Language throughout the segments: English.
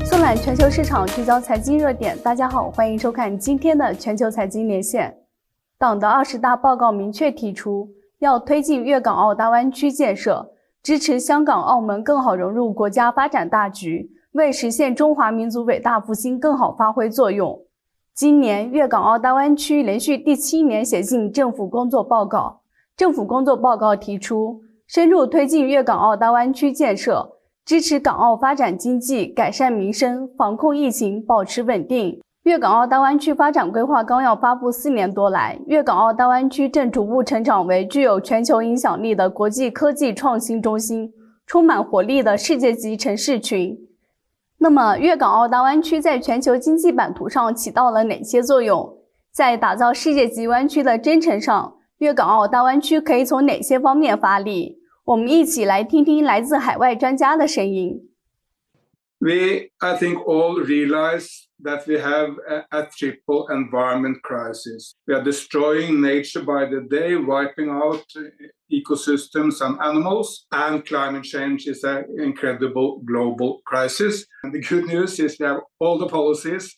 纵览全球市场，聚焦财经热点。大家好，欢迎收看今天的全球财经连线。党的20大报告明确提出，要推进粤港澳大湾区建设，支持香港、澳门更好融入国家发展大局，为实现中华民族伟大复兴更好发挥作用。今年，粤港澳大湾区连续第7年写进政府工作报告。政府工作报告提出，深入推进粤港澳大湾区建设，支持港澳发展经济，改善民生，防控疫情，保持稳定。粤港澳大湾区发展规划纲要发布4年多来，粤港澳大湾区正逐步成长为具有全球影响力的国际科技创新中心，充满活力的世界级城市群。那么，粤港澳大湾区在全球经济版图上起到了哪些作用？在打造世界级湾区的征程上，粤港澳大湾区可以从哪些方面发力？我们一起来听听来自海外专家的声音。I think, all realize that we have a triple environment crisis. We are destroying nature by the day, wiping out ecosystems and animals, and climate change is an incredible global crisis. And the good news is we have all the policies,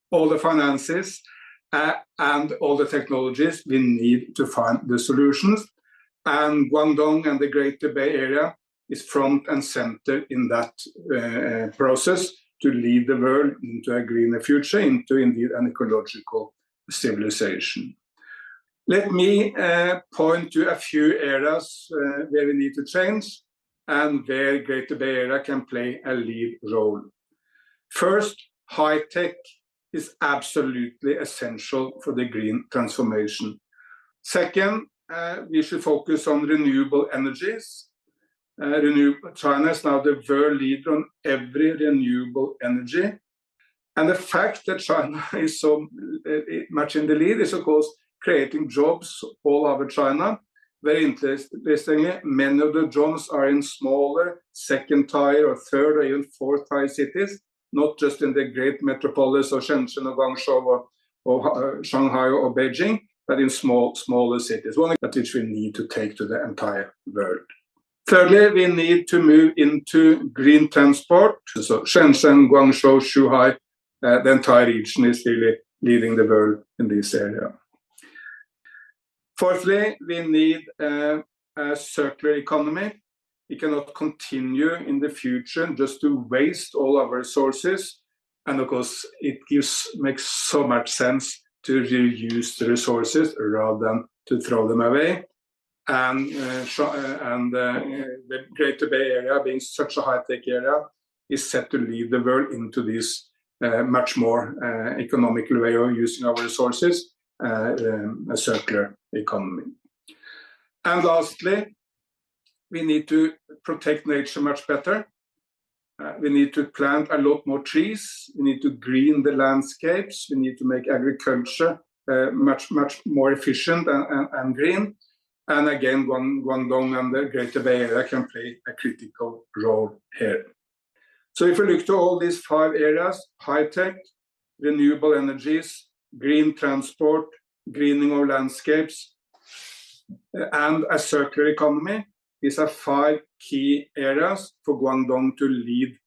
all the finances, and all the technologies we need to find the solutions. And Guangdong and the Greater Bay Area is front and center in that process to lead the world into a greener future, into indeed an ecological civilization. Let me point to a few areas where we need to change and where Greater Bay Area can play a lead role. First, high tech is absolutely essential for the green transformation. Second, we should focus on renewable energies. China is now the world leader on every renewable energy. And the fact that China is so much in the lead is, of course, creating jobs all over China. Very interestingly, many of the jobs are in smaller second-tier or third or even fourth-tier cities, not just in the great metropolis of Shenzhen or Guangzhou or Shanghai or Beijing, but in smaller cities, one that which we need to take to the entire world. Thirdly, we need to move into green transport. So Shenzhen, Guangzhou, Shanghai, the entire region is really leading the world in this area. Fourthly, we need a circular economy. We cannot continue in the future just to waste all our resources. And of course, it makes so much sense to reuse the resources rather than to throw them away. And the Greater Bay Area, being such a high-tech area, is set to lead the world into this much more economical way of using our resources, a circular economy. And lastly, we need to protect nature much better. We need to plant a lot more trees. We need to green the landscapes. We need to make agriculture much more efficient and green. And again, Guangdong and the Greater Bay Area can play a critical role here. So if we look to all these 5 areas, high-tech, renewable energies, green transport, greening of landscapes, and a circular economy, these are 5 key areas for Guangdong to lead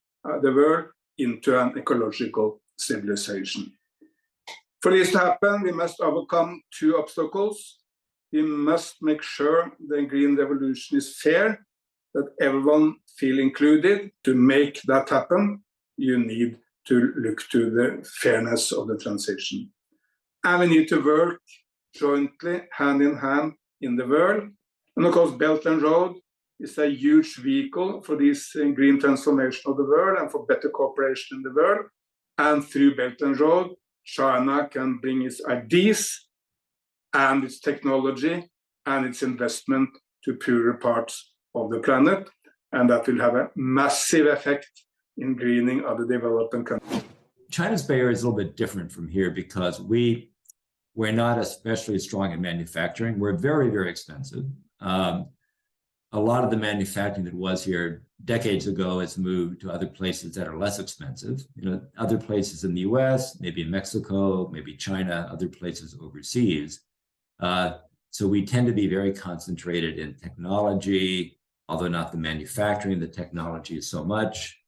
the world into an ecological civilization. For this to happen, we must overcome 2 obstacles. We must make sure the green revolution is fair, that everyone feels included. To make that happen, you need to look to the fairness of the transition. And we need to work jointly, hand in hand, in the world. And of course, Belt and Road is a huge vehicle for this green transformation of the world and for better cooperation in the world. And through Belt and Road, China can bring its ideas and its technology and its investment to poorer parts of the planet. And that will have a massive effect in greening other developing countries. China's Bay Area is a little bit different from here because we're not especially strong in manufacturing. We're very, very expensive. A lot of the manufacturing that was here decades ago has moved to other places that are less expensive. Other places in the US, maybe in Mexico, maybe China, other places overseas. So we tend to be very concentrated in technology, although not the manufacturing, the technology is so much.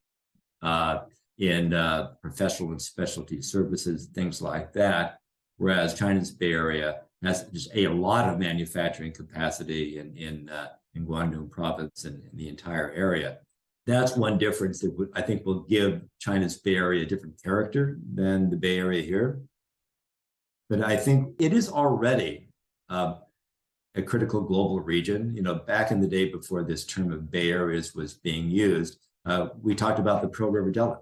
in professional and specialty services, things like that, whereas China's Bay Area has just a lot of manufacturing capacity in Guangdong province and in the entire area. That's one difference that I think will give China's Bay Area a different character than the Bay Area here. But I think it is already a critical global region. You know, back in the day before this term of Bay Areas was being used, we talked about the Pearl River Delta.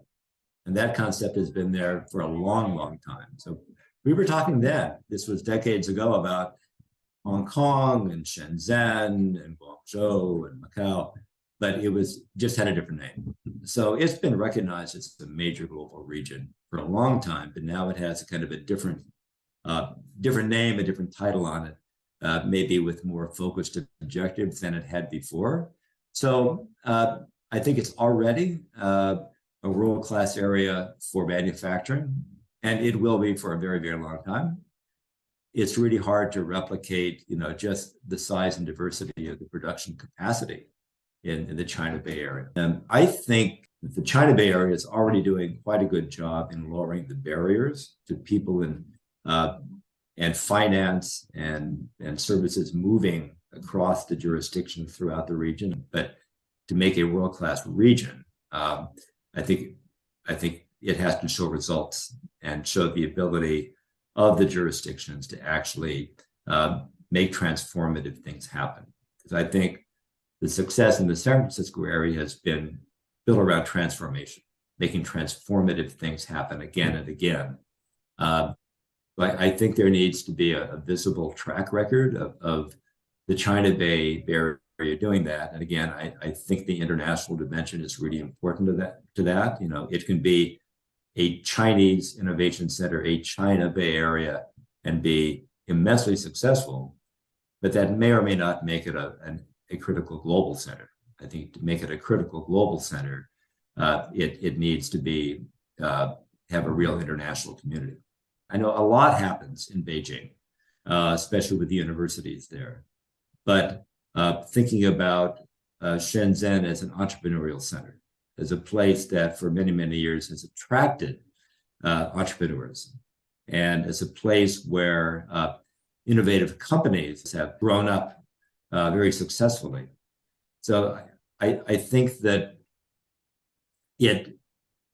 And that concept has been there for a long, long time. So we were talking then, this was decades ago, about Hong Kong and Shenzhen and Guangzhou and Macau, but it was just had a different name. So it's been recognized as a major global region for a long time, but now it has a kind of a different name, a different title on it, maybe with more focused objectives than it had before. So I think it's already a world-class area for manufacturing, and it will be for a very, very long time. It's really hard to replicate, you know, just the size and diversity of the production capacity in the China Bay Area. And I think that the China Bay Area is already doing quite a good job in lowering the barriers to people and finance and services moving across the jurisdiction throughout the region. But to make a world-class region, I think it has to show results and show the ability of the jurisdictions to actually make transformative things happen. Because I think the success in the San Francisco area has been built around transformation, making transformative things happen again and again. But I think there needs to be a visible track record of the China Bay Area doing that. And again, I think the international dimension is really important to that. You know, it can be a Chinese innovation center, a China Bay Area, and be immensely successful, but that may or may not make it a critical global center. I think to make it a critical global center, it needs to be have a real international community. I know a lot happens in Beijing, especially with the universities there, but thinking about Shenzhen as an entrepreneurial center, as a place that for many, many years has attracted entrepreneurs, and as a place where innovative companies have grown up very successfully. So I think that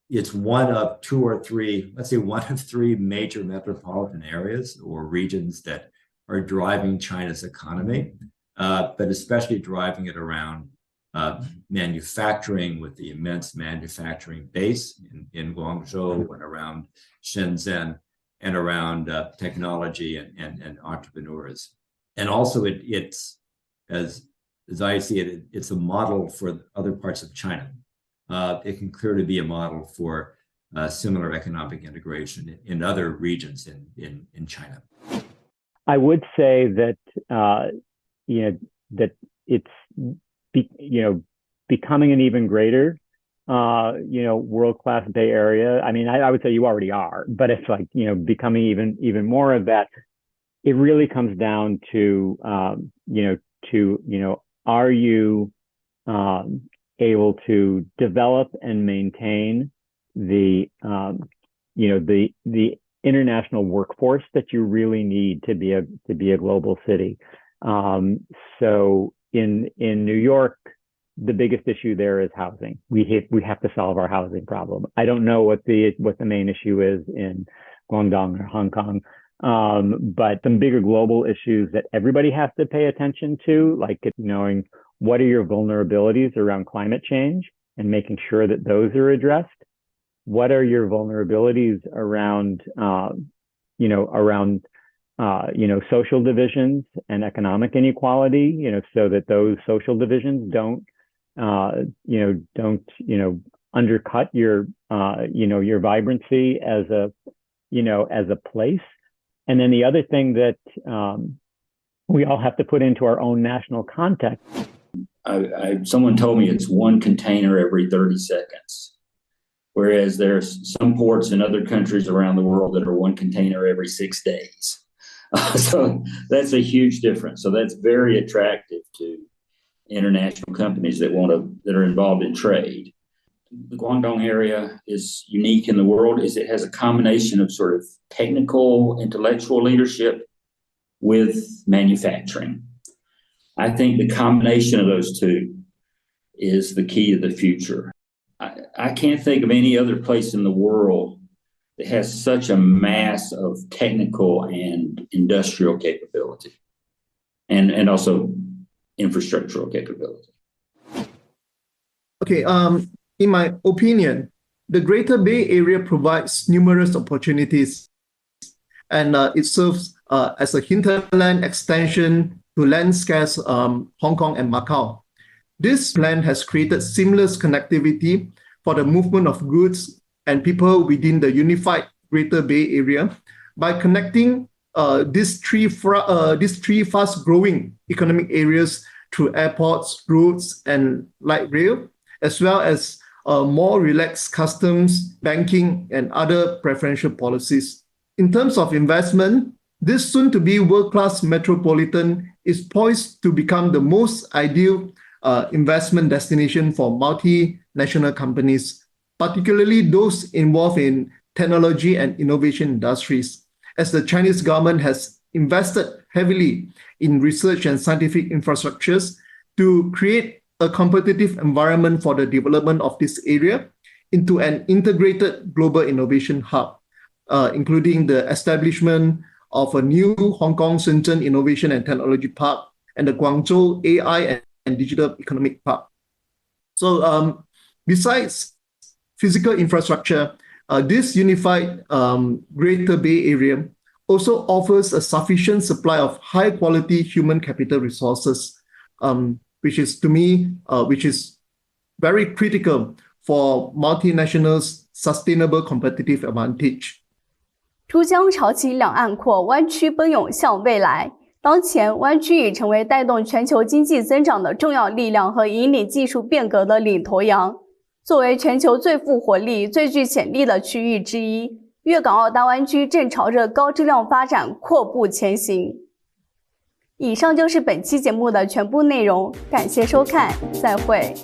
it's one of two or three, let's say one of three major metropolitan areas or regions that are driving China's economy, but especially driving it around manufacturing, with the immense manufacturing base in Guangzhou and around Shenzhen, and around technology and entrepreneurs. And also it's, as I see it, it's a model for other parts of China. It can clearly be a model for similar economic integration in other regions in China. I would say that that it's becoming an even greater world-class Bay Area. I mean, I would say you already are, but it's like, becoming even more of that. It really comes down to are you able to develop and maintain the international workforce that you really need to be a global city. So in New York, the biggest issue there is housing. We have to solve our housing problem. I don't know what the main issue is in Guangdong or Hong Kong, but some bigger global issues that everybody has to pay attention to, like knowing what are your vulnerabilities around climate change and making sure that those are addressed. What are your vulnerabilities around social divisions and economic inequality, so that those social divisions don't undercut your vibrancy as a place. And then the other thing that we all have to put into our own national context. Someone told me it's one container every 30 seconds. Whereas there's some ports in other countries around the world that are one container every 6 days. So that's a huge difference. So that's very attractive to international companies that are involved in trade. the Guangdong area is unique in the world is it has a combination of sort of technical, intellectual leadership with manufacturing. I think the combination of those two is the key to the future. I can't think of any other place in the world that has such a mass of technical and industrial capability and also infrastructural capability. Okay, in my opinion, the Greater Bay Area provides numerous opportunities, and it serves as a hinterland extension to land-scarce Hong Kong and Macau. This plan has created seamless connectivity for the movement of goods and people within the unified Greater Bay Area by connecting these three fast-growing economic areas through airports, roads, and light rail, as well as more relaxed customs, banking, and other preferential policies. In terms of investment, this soon-to-be world-class metropolitan is poised to become the most ideal investment destination for multinational companies, particularly those involved in technology and innovation industries, as the Chinese government has invested heavily in research and scientific infrastructures to create a competitive environment for the development of this area into an integrated global innovation hub, including the establishment of a new Hong Kong Shenzhen Innovation and Technology Park and the Guangzhou AI and Digital Economic Park. So besides physical infrastructure, this unified Greater Bay Area also offers a sufficient supply of high quality human capital resources, which is to me, which is very critical for multinationals' sustainable competitive advantage. 珠江潮起两岸阔，湾区奔涌向未来。当前，湾区已成为带动全球经济增长的重要力量和引领技术变革的领头羊。作为全球最富活力、最具潜力的区域之一，粤港澳大湾区正朝着高质量发展阔步前行。以上就是本期节目的全部内容，感谢收看，再会。